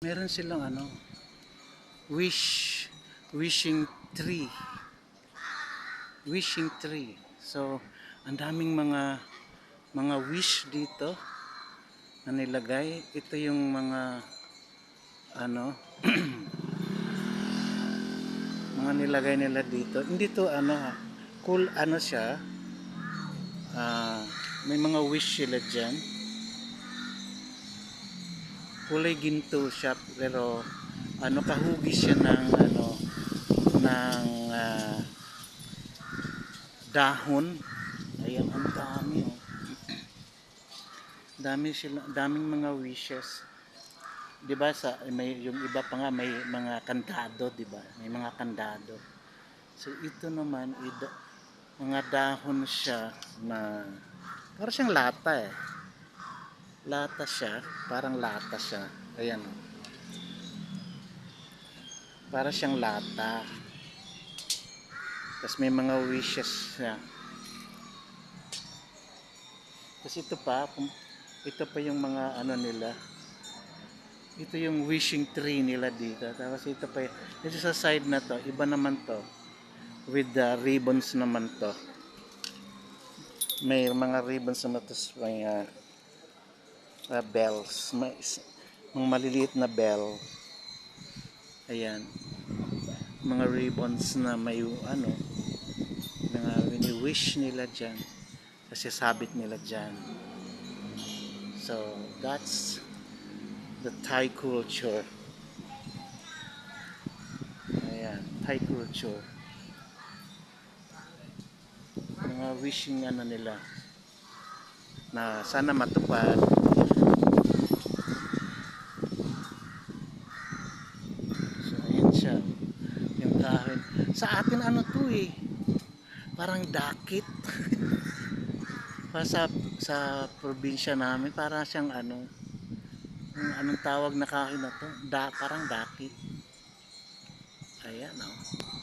meron silang ano, wishing tree. Wishing tree. So, ang daming mga wish dito na nilagay. Ito yung mga ano, mga nilagay nila dito. Hindi to ano, cool ano siya. May mga wish sila diyan. Kulay ginto siya pero ano, kahugis siya ng ano, ng dahon. Ayan, ang dami oh. Daming mga wishes. 'Di ba sa may yung iba pa nga may mga kandado, 'di ba? May mga kandado. So ito naman mga dahon siya na para siyang lata eh. Lata siya, parang lata siya. Ayan. Oh. Para siyang lata. Tapos may mga wishes siya. Tapos ito pa yung mga ano nila. Ito yung wishing tree nila dito. Tapos ito sa side na to, iba naman to. With the ribbons naman to. May mga ribbons naman to, may bells. May mga maliliit na bell. Ayan. Mga ribbons na may ano, mga wini-wish nila dyan. Kasi sabit nila dyan. So, that's the Thai culture. Ayan, Thai culture. Mga wishing ano nila na sana matupad. So, ayan siya. Yung kahoy. Sa atin ano to eh. Parang dakit. sa probinsya namin, parang siyang ano, anong tawag na kahoy na to? Parang dakit. Ayan oh.